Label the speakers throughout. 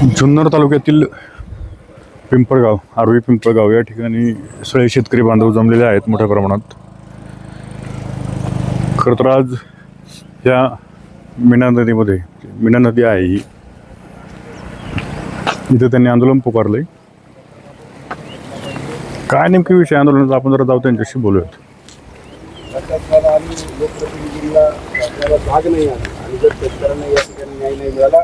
Speaker 1: जुन्नर तालुक्यातील पिंपळगाव, आर्वी पिंपळगाव या ठिकाणी सगळे शेतकरी बांधव जमलेले आहेत मोठ्या प्रमाणात. खरं तर आज या मीना नदीमध्ये, मीना नदी आहे ही, इथे त्यांनी आंदोलन पुकारलंय. काय नेमके विषय आंदोलनाचा आपण जरा जाऊ त्यांच्याशी बोलूयात.
Speaker 2: आणि लोकप्रतिनिधींना आपल्याला भाग नाही आला आणि जर शेतकऱ्यांना या ठिकाणी न्याय नाही मिळाला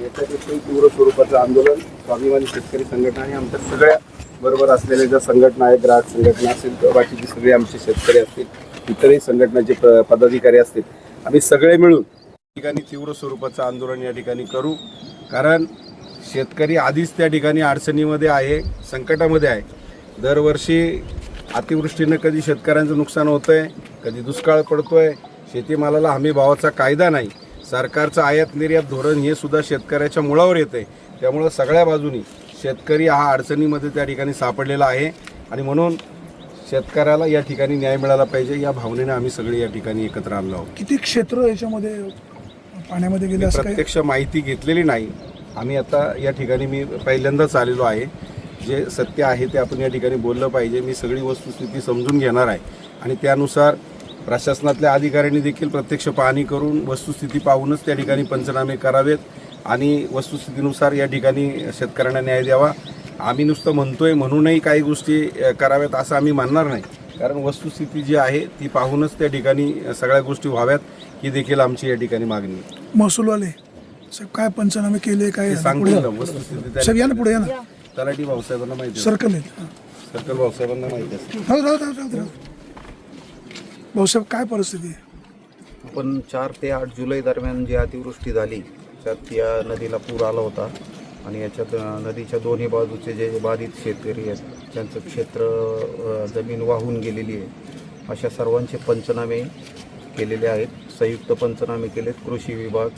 Speaker 2: याच्यापेक्षाही तीव्र स्वरूपाचं आंदोलन स्वाभिमानी शेतकरी संघटना आणि आमच्या सगळ्या बरोबर असलेल्या ज्या संघटना आहेत, ग्राहक संघटना असेल किंवा बाकीचे सगळे आमचे शेतकरी असतील, इतरही संघटनाचे पदाधिकारी असतील, आम्ही सगळे मिळून ठिकाणी तीव्र स्वरूपाचं आंदोलन या ठिकाणी करू. कारण शेतकरी आधीच त्या ठिकाणी अडचणीमध्ये आहे, संकटामध्ये आहे. दरवर्षी अतिवृष्टीनं कधी शेतकऱ्यांचं नुकसान होतं आहे, कधी दुष्काळ पडतो आहे, शेतीमालाला हमी भावाचा कायदा नाही, सरकारचं आयात निर्यात धोरण हे सुद्धा शेतकऱ्याच्या मुळावर येतं आहे. त्यामुळं सगळ्या बाजूनी शेतकरी हा अडचणीमध्ये त्या ठिकाणी सापडलेला आहे आणि म्हणून शेतकऱ्याला या ठिकाणी न्याय मिळाला पाहिजे या भावनेने आम्ही सगळे या ठिकाणी एकत्र आलो आहोत.
Speaker 3: किती क्षेत्र याच्यामध्ये पाण्यामध्ये गेले असं
Speaker 2: प्रत्यक्ष माहिती घेतलेली नाही आम्ही. आता या ठिकाणी मी पहिल्यांदाच आलेलो आहे. जे सत्य आहे ते आपण या ठिकाणी बोललं पाहिजे. मी सगळी वस्तुस्थिती समजून घेणार आहे आणि त्यानुसार प्रशासनातल्या अधिकाऱ्यांनी देखील प्रत्यक्ष पाहणी करून वस्तुस्थिती पाहूनच त्या ठिकाणी पंचनामे करावेत आणि वस्तुस्थितीनुसार या ठिकाणी शेतकऱ्यांना न्याय द्यावा. आम्ही नुसतं म्हणतोय म्हणूनही काही गोष्टी कराव्यात असं आम्ही मानणार नाही. कारण वस्तुस्थिती जी आहे ती पाहूनच त्या ठिकाणी सगळ्या गोष्टी व्हाव्यात ही देखील आमची या ठिकाणी मागणी आहे.
Speaker 3: महसूलवाले साहेब काय पंचनामे केले काय
Speaker 2: सांगतो वस्तुस्थिती
Speaker 3: साहेब या ना पुढे या ना.
Speaker 2: तलाठी भाऊसाहेबांना माहिती आहे.
Speaker 3: सर्कल
Speaker 2: सर्कल भाऊसाहेबांना माहिती आहे.
Speaker 3: भाऊसाहेब काय परिस्थिती आहे?
Speaker 4: आपण 4 ते 8 जुलै दरम्यान जी अतिवृष्टी झाली त्यात या नदीला पूर आला होता आणि याच्यात नदीच्या दोन्ही बाजूचे जे बाधित शेतकरी आहेत त्यांचं क्षेत्र जमीन वाहून गेलेली आहे. अशा सर्वांचे पंचनामे केलेले आहेत. संयुक्त पंचनामे केलेत कृषी विभाग,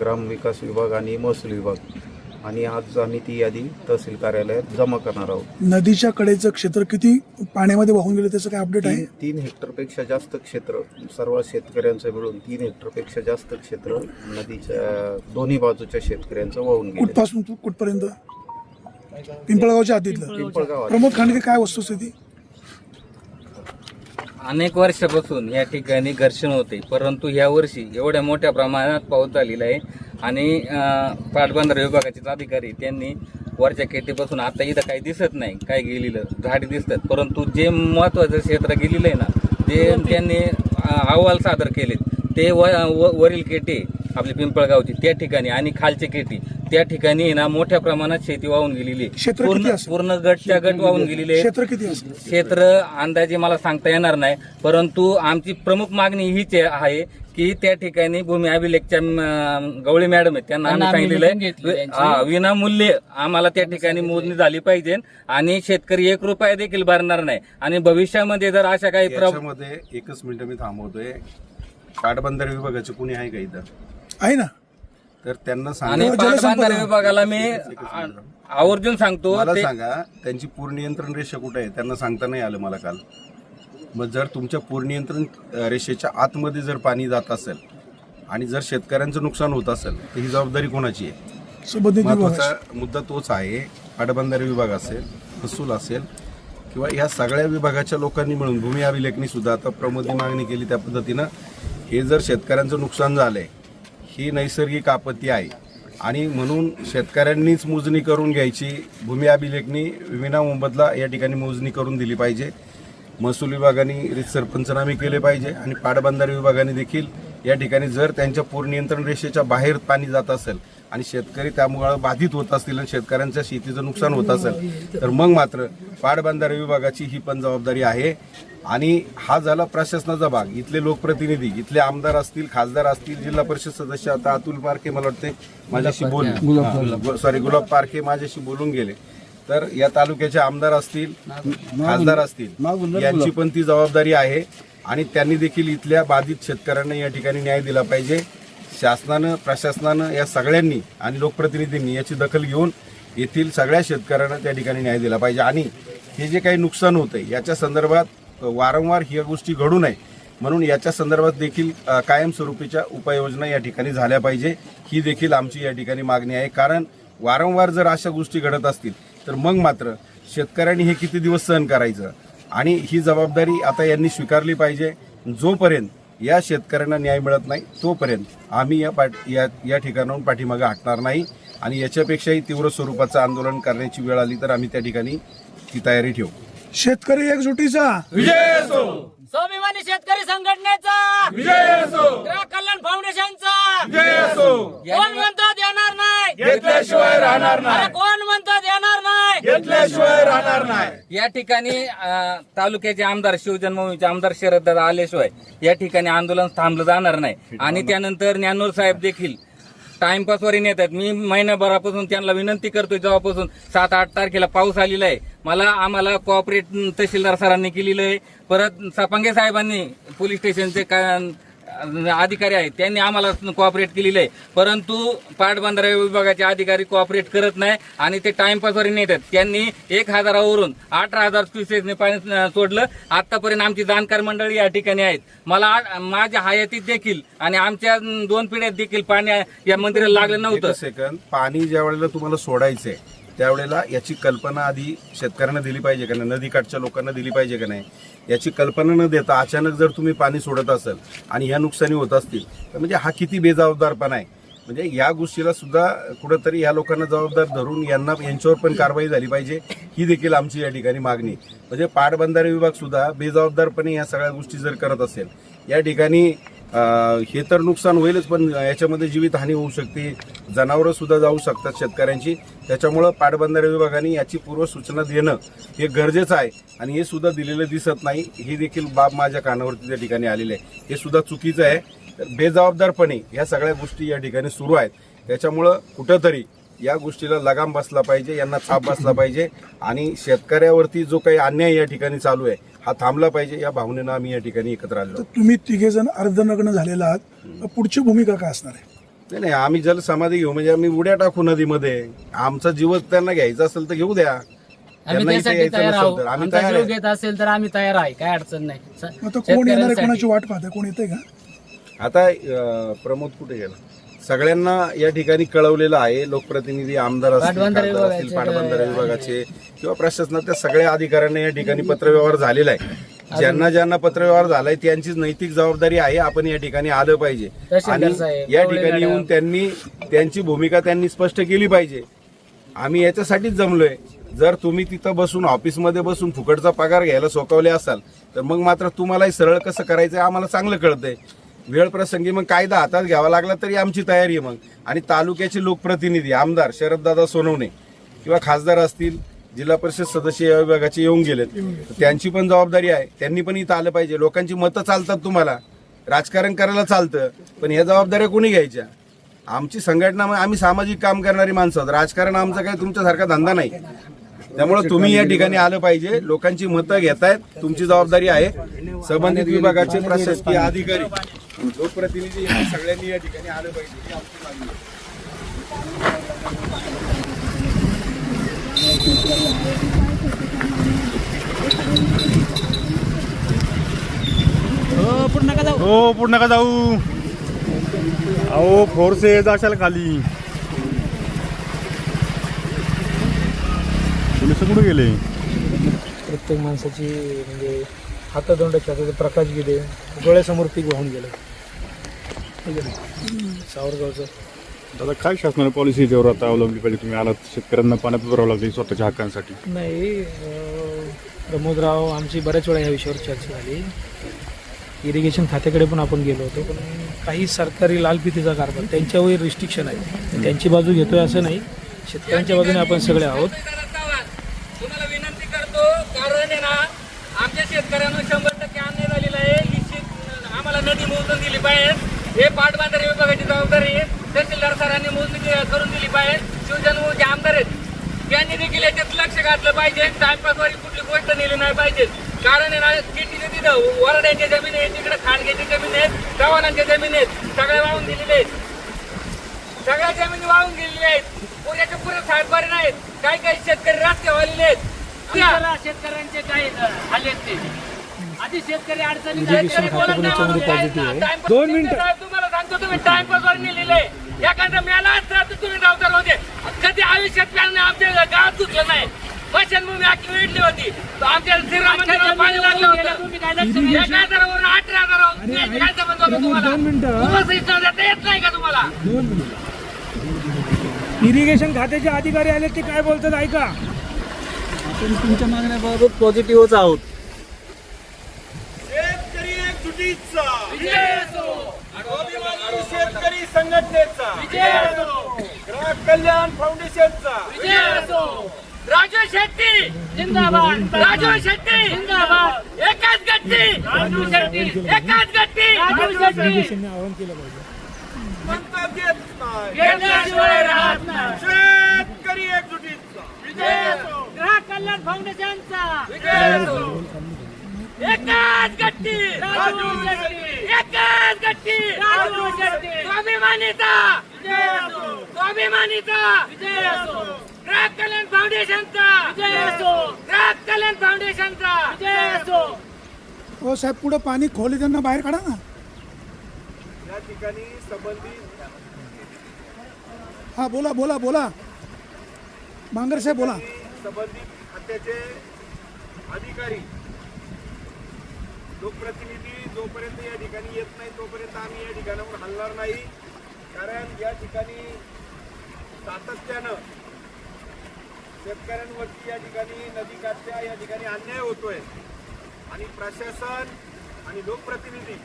Speaker 4: ग्रामविकास विभाग आणि महसूल विभाग आणि आज आम्ही ती यादी तहसील कार्यालयात जमा करणार आहोत.
Speaker 3: नदीच्या कडेचं क्षेत्र किती पाण्यामध्ये वाहून गेलं त्याचं काय अपडेट आहे?
Speaker 4: 3 हेक्टरपेक्षा जास्त क्षेत्र सर्व शेतकऱ्यांचं मिळून 3 हेक्टरपेक्षा जास्त क्षेत्र नदीच्या दोन्ही बाजूच्या शेतकऱ्यांचं वाहून गेलं.
Speaker 3: कुठपासून कुठपर्यंत? पिंपळगावच्या आधीतलं.
Speaker 4: पिंपळगाव
Speaker 3: प्रमोद खांडके काय वस्तुस्थिती?
Speaker 5: अनेक वर्षापासून या ठिकाणी घर्षण होते, परंतु या वर्षी एवढ्या मोठ्या प्रमाणात पाऊस झालेला आहे आणि पाटबंधारे विभागाचे अधिकारी त्यांनी वरच्या केटीपासून आता इथं काही दिसत नाही, काय गेलेलं झाडी दिसतात, परंतु जे महत्त्वाचं क्षेत्र गेलेलं आहे ना ते त्यांनी अहवाल सादर केलेत. ते वरील केटी आपली पिंपळगावची त्या ठिकाणी आणि खालचे केटी त्या ठिकाणी ना मोठ्या प्रमाणात शेती वाहून गेलेली आहे. पूर्ण गटच्या गट वाहून गेलेले आहे.
Speaker 3: क्षेत्र किती असेल?
Speaker 5: क्षेत्र अंदाजे मला सांगता येणार नाही, परंतु आमची प्रमुख मागणी हीच आहे की त्या ठिकाणी भूमी अभिलेखच्या गवळी मॅडम आहेत त्यांना आम्ही सांगितलेलं आहे विनामूल्य आम्हाला त्या ठिकाणी मोजणी झाली पाहिजे आणि शेतकरी 1 रुपया देखील भरणार नाही. आणि भविष्यामध्ये जर अशा काही
Speaker 2: याच्यामध्ये एकच मिनिट मी थांबवतोय. पाटबंधारे विभागाचे कुणी आहे का इथं?
Speaker 3: आहे ना.
Speaker 2: तर त्यांना
Speaker 5: आणि पाटबंधारे विभागाला मी आवर्जून सांगतो.
Speaker 2: मला सांगा त्यांची पूर नियंत्रण रेषा कुठे आहे? त्यांना सांगता नाही आलं मला काल. मग जर तुमच्या पूर नियंत्रण रेषेच्या आतमध्ये जर पाणी जात असेल आणि जर शेतकऱ्यांचं नुकसान होत असेल तर ही जबाबदारी कोणाची आहे? महत्त्वाचा मुद्दा तोच आहे. पाटबंधारे विभाग असेल, महसूल असेल किंवा ह्या सगळ्या विभागाच्या लोकांनी मिळून भूमी अभिलेखनी सुद्धा आता प्रमोदनी मागणी केली त्या पद्धतीनं हे जर शेतकऱ्यांचं नुकसान झालंय ही नैसर्गिक आपत्ती आहे आणि म्हणून शेतकऱ्यांनीच मोजणी करून घ्यायची. भूमी अभिलेखनी विना मोबदला या ठिकाणी मोजणी करून दिली पाहिजे. महसूल विभागाने रितसर पंचनामे केले पाहिजे आणि पाटबंधारे विभागाने देखील या ठिकाणी जर त्यांच्या पूर नियंत्रण रेषेच्या बाहेर पाणी जात असेल आणि शेतकरी त्यामुळे बाधित होत असतील आणि शेतकऱ्यांच्या शेतीचं नुकसान होत असेल तर मग मात्र पाटबंधारे विभागाची ही पण जबाबदारी आहे. आणि हा झाला प्रशासनाचा भाग. इथले लोकप्रतिनिधी, इथले आमदार असतील, खासदार असतील, जिल्हा परिषद सदस्य आता अतुल पारखे मला वाटते माझ्याशी गुलाब पारखे माझ्याशी बोलून गेले. तर या तालुक्याचे आमदार असतील, खासदार असतील, यांची पण ती जबाबदारी आहे आणि त्यांनी देखील इथल्या बाधित शेतकऱ्यांना या ठिकाणी न्याय दिला पाहिजे. शासनानं, प्रशासनानं या सगळ्यांनी आणि लोकप्रतिनिधींनी याची दखल घेऊन येथील सगळ्या शेतकऱ्यांना त्या ठिकाणी न्याय दिला पाहिजे. आणि हे जे काही नुकसान होतंय याच्या संदर्भात वारंवार ह्या गोष्टी घडू नये म्हणून याच्या संदर्भात देखील कायमस्वरूपीच्या उपाययोजना या ठिकाणी झाल्या पाहिजे ही देखील आमची या ठिकाणी मागणी आहे. कारण वारंवार जर अशा गोष्टी घडत असतील तर मग मात्र शेतकऱ्यांनी हे किती दिवस सहन करायचं आणि ही जबाबदारी आता यांनी स्वीकारली पाहिजे. जोपर्यंत या शेतकऱ्यांना न्याय मिळत नाही तोपर्यंत आम्ही या ठिकाणाहून पाठीमागे हटणार नाही आणि याच्यापेक्षाही तीव्र स्वरूपाचं आंदोलन करण्याची वेळ आली तर आम्ही त्या ठिकाणी ती तयारी ठेवू.
Speaker 3: शेतकरी एकजुटीचा
Speaker 6: स्वाभिमानी शेतकरी संघटनेचा
Speaker 2: विजय असो,
Speaker 6: ग्राहक कल्याण फाउंडेशनचा
Speaker 2: विजय असो.
Speaker 6: कोण म्हणतो देणार नाही,
Speaker 2: घेतल्याशिवाय राहणार नाही,
Speaker 6: कोण म्हणतो देणार नाही,
Speaker 2: घेतल्याशिवाय राहणार नाही.
Speaker 5: या ठिकाणी तालुक्याचे आमदार शिवजन्मभूमीचे आमदार शरददादा आल्याशिवाय या ठिकाणी आंदोलन थांबलं जाणार नाही. आणि त्यानंतर ज्ञानोर साहेब देखील टाइमपासवर येतात. मी महिनाभरापासून त्यांना विनंती करतोय, जेव्हापासून 7-8 तारखेला पाऊस आलेला आहे, आम्हाला कोऑपरेट तहसीलदार सरांनी केलेलं आहे. परत सपांगे साहेबांनी पोलीस स्टेशनचे अधिकारी आहेत त्यांनी आम्हाला कोऑपरेट केलेलं आहे, परंतु पाटबंधारे विभागाचे अधिकारी कोऑपरेट करत नाही आणि ते टाइमपासवर नेतात. त्यांनी 1000वरून 18,000 क्युसेसने पाणी सोडलं. आतापर्यंत आमची जाणकार मंडळी या ठिकाणी आहेत. माझ्या हयातीत देखील आणि आमच्या 2 पिढ्यात देखील पाणी या मंदिराला लागलं नव्हतं.
Speaker 2: सेकंद पाणी ज्या वेळेला तुम्हाला सोडायचंय त्यावेळेला याची कल्पना आधी शेतकऱ्यांना दिली पाहिजे का नाही, नदीकाठच्या लोकांना दिली पाहिजे का नाही. याची कल्पना न देता अचानक जर तुम्ही पाणी सोडत असाल आणि ह्या नुकसानी होत असतील तर म्हणजे हा किती बेजबाबदारपणा आहे. म्हणजे या गोष्टीला सुद्धा कुठंतरी या लोकांना जबाबदार धरून यांच्यावर पण कारवाई झाली पाहिजे, ही देखील आमची या ठिकाणी मागणी. म्हणजे पाटबंधारे विभाग सुद्धा बेजबाबदारपणे या सगळ्या गोष्टी जर करत असेल या ठिकाणी हे तर नुकसान होईलच, पण याच्यामध्ये जीवितहानी होऊ शकते, जनावरं सुद्धा जाऊ शकतात शेतकऱ्यांची. त्याच्यामुळं पाटबंधारे विभागाने याची पूर्वसूचना देणं हे गरजेचं आहे आणि हे सुद्धा दिलेलं दिसत नाही. ही देखील बाब माझ्या कानावरती त्या ठिकाणी आलेली आहे. हे सुद्धा चुकीचं आहे. तर बेजबाबदारपणे या सगळ्या गोष्टी या ठिकाणी सुरू आहेत. त्याच्यामुळं कुठंतरी या गोष्टीला लगाम बसला पाहिजे, यांना छाप बसला पाहिजे आणि शेतकऱ्यावरती जो काही अन्याय या ठिकाणी चालू आहे हा थांबला पाहिजे. या भावनेनं आम्ही या ठिकाणी एकत्र आलो.
Speaker 3: तुम्ही 3 जण अर्धनग्न झालेला आहात, पुढची भूमिका काय असणार आहे?
Speaker 2: नाही, आम्ही जलसमाधी घेऊ म्हणजे आम्ही उड्या टाकू नदीमध्ये. आमचा जीवच त्यांना घ्यायचा असेल तर घेऊ द्या,
Speaker 6: आम्ही
Speaker 2: त्यांना इथे
Speaker 6: त्यासाठी
Speaker 2: यायचं
Speaker 6: तयार
Speaker 2: नसेल
Speaker 6: आहोत.
Speaker 2: तर आम्ही
Speaker 6: आमचा
Speaker 2: तयार
Speaker 6: जीव
Speaker 2: आहे.
Speaker 6: घेत असेल तर आम्ही तयार आहे, काय अडचण नाही.
Speaker 3: आता कोण येणार आहे, कोणाची वाट पाहताय, कोण येतंय का?
Speaker 2: आता प्रमोद कुठे गेला? सगळ्यांना या ठिकाणी कळवलेलं आहे. लोकप्रतिनिधी, आमदार असतील,
Speaker 6: पाटबंधारे
Speaker 2: खासदार असतील, पाटबंधारे विभागाचे किंवा प्रशासनाच्या सगळ्या अधिकाऱ्यांना या ठिकाणी पत्रव्यवहार झालेला आहे. ज्यांना पत्रव्यवहार झालाय त्यांचीच नैतिक जबाबदारी आहे. आपण या ठिकाणी आलं पाहिजे आणि या ठिकाणी येऊन त्यांची भूमिका त्यांनी स्पष्ट केली पाहिजे. आम्ही याच्यासाठीच जमलोय. जर तुम्ही तिथं बसून ऑफिसमध्ये बसून फुकटचा पगार घ्यायला सोकावले असाल तर मग मात्र तुम्हालाही सरळ कसं करायचं आम्हाला चांगलं कळतंय. वेळ प्रसंगी मग कायदा हातात घ्यावा लागला तरी आमची तयारी आहे. मग आणि तालुक्याचे लोकप्रतिनिधी, आमदार शरददादा सोनवणे किंवा खासदार असतील, जिल्हा परिषद सदस्य या विभागाचे येऊन गेलेत, त्यांची पण जबाबदारी आहे. त्यांनी पण इथं आलं पाहिजे. लोकांची मतं चालतात, तुम्हाला राजकारण करायला चालतं, पण ह्या जबाबदाऱ्या कोणी घ्यायच्या? आमची संघटना, आम्ही सामाजिक काम करणारी माणसं आहोत. राजकारण आमचा काही तुमच्यासारखा धंदा नाही. त्यामुळे तुम्ही या ठिकाणी आलं पाहिजे. लोकांची मतं घेतायत, तुमची जबाबदारी आहे. संबंधित विभागाचे प्रशासकीय अधिकारी, लोकप्रतिनिधी सगळ्यांनी या ठिकाणी आलं पाहिजे, ही आमची मागणी आहे.
Speaker 1: हो पुढं नका जाऊ. अहो फोर्सेस असाल खाली. पोलिस कुठे गेले?
Speaker 7: प्रत्येक माणसाची म्हणजे हातातोंडाच्या प्रकाश गिदे डोळ्यासमोर पीक वाहून गेलं सावरगावचं.
Speaker 1: दादा काय शासनाने पॉलिसी याच्यावर आता अवलंबली पाहिजे? तुम्ही आलात, शेतकऱ्यांना पाण्यात उभं लागली स्वतःच्या हक्कांसाठी.
Speaker 7: नाही, प्रमोदराव आमची बऱ्याच वेळा या विषयावर चर्चा झाली. इरिगेशन खात्याकडे पण आपण गेलो होतो, पण काही सरकारी लालफितीचा कारभार, त्यांच्यावर रिस्ट्रिक्शन आहे. त्यांची बाजू घेतोय असं नाही, शेतकऱ्यांच्या बाजूने आपण सगळे आहोत.
Speaker 5: तुम्हाला विनंती करतो, कारण आहे ना आमच्या शेतकऱ्यांना 100% अन्याय झालेला आहे. निश्चित आम्हाला नदी मोजून दिली पाहिजे. हे पाटबंधारे विभागाची जबाबदारी आहे. तहसीलदार सरांनी मोजणी करून दिली पाहिजे. शिवजन्मभूमीचे आमदार आहेत, त्यांनी देखील याच्यात लक्ष घातलं पाहिजे. टाइमपासवर कुठली गोष्ट नेली नाही पाहिजे. कारण आहे ना किटीच्या तिथं वरड्याच्या जमीन आहेत, तिकडे खांडग्याची जमीन आहेत, चव्हाणांच्या जमीन आहेत, सगळ्या वाहून गेलेल्या आहेत. सगळ्या जमिनी वाहून गेलेल्या आहेत. पुऱ्याच्या पुरे सातबारे नाहीत. काही काही शेतकरी रस्ते वाढलेले आहेत.
Speaker 6: शेतकऱ्यांचे काही आले ते आधी शेतकरी अडचणी
Speaker 7: दोन मिनिटं.
Speaker 6: तुम्हाला सांगतो, तुम्ही टाइमपासवर नेलेले. एखादा मेला असता तर तुम्ही जबाबदार होते. कधी आयुष्यात प्यानं आमच्या गावात घुसलं नाही. स्मशानभूमी आखी वेढली होती. तर आमच्या श्रीरामांना पाणी लागलं होतं. एका हजारावरून 18,000 काय समजलं होतं तुम्हाला? तुम्हाला इथं देता येत नाही का तुम्हाला?
Speaker 7: इरिगेशन खात्याचे अधिकारी आले ते काय बोलतात ऐका.
Speaker 8: आपण तुमच्या मागण्याबाबत पॉझिटिव्हच आहोत.
Speaker 9: शेतकरी एकजुटीचा
Speaker 6: विजय असो.
Speaker 9: स्वाभिमानी शेतकरी संघटनेचा
Speaker 6: विजय असो.
Speaker 9: ग्राहक कल्याण फाउंडेशनचा
Speaker 6: विजय असो. राजू शेट्टी जिंदाबाद. राजू शेट्टी जिंदाबाद. एकाच गट्टी राजू शेट्टी. एकाच गट्टी राजू शेट्टी.
Speaker 7: आवाहन केलं पाहिजे.
Speaker 9: म्हणता येत नाही.
Speaker 6: घेतल्याशिवाय राहत नाही.
Speaker 9: शेतकरी एकजुटीचा
Speaker 6: विजय असो. ग्राहक कल्याण फाउंडेशनचा विजय असो. एकाच गट्टी राजू शेट्टी. एकाच गट्टी राजू शेट्टी. स्वाभिमानीचा विजय असो. स्वाभिमानीचा विजय असो. ग्राहक कल्याण फाउंडेशनचा विजय असो. ग्राहक कल्याण फाउंडेशनचा विजय असो.
Speaker 3: हो साहेब, पुढं पाणी खोली त्यांना बाहेर काढा ना.
Speaker 9: या ठिकाणी संबंधित
Speaker 3: हा बोला बोला बोला बांगर साहेब बोला.
Speaker 9: संबंधित खात्याचे अधिकारी लोकप्रतिनिधी जोपर्यंत या ठिकाणी येत नाही तोपर्यंत आम्ही या ठिकाणावर हलणार नाही. कारण या ठिकाणी सातत्यानं शेतकऱ्यांवरती या ठिकाणी नदीकाठच्या या ठिकाणी अन्याय होतोय आणि प्रशासन आणि लोकप्रतिनिधी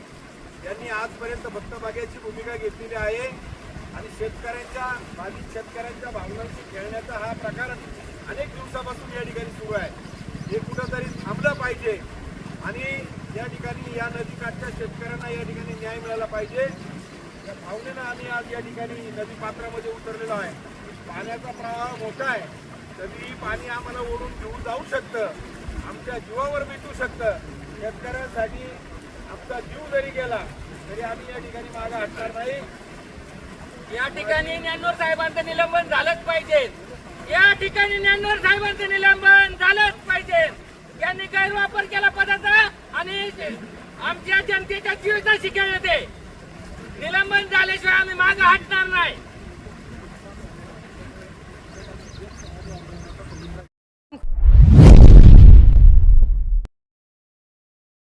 Speaker 9: यांनी आजपर्यंत भक्तभाग्याची भूमिका घेतलेली आहे आणि बाधित शेतकऱ्यांच्या भावनांशी खेळण्याचा हा प्रकार अनेक दिवसापासून या ठिकाणी सुरू आहे. हे कुठंतरी थांबलं पाहिजे आणि या ठिकाणी या नदीकाठच्या शेतकऱ्यांना या ठिकाणी न्याय मिळाला पाहिजे. या भावनेनं आम्ही आज या ठिकाणी नदी पात्रामध्ये उतरलेलो आहे. पाण्याचा प्रवाह मोठा आहे. कधीही पाणी आम्हाला ओढून घेऊन जाऊ शकतं. आमच्या जीवावर मिटू शकतं. शेतकऱ्यांसाठी आमचा जीव जरी गेला तरी आम्ही या ठिकाणी मागं हटणार नाही.
Speaker 6: या ठिकाणी ज्ञानोर साहेबांचं निलंबन झालंच पाहिजे. या ठिकाणी ज्ञानोर साहेबांचं निलंबन झालंच पाहिजे. यांनी गैरवापर केला पदाचा आणि आमच्या जनतेच्या जीविताशी खेळले. निलंबन झाल्याशिवाय आम्ही मागं हटणार नाही.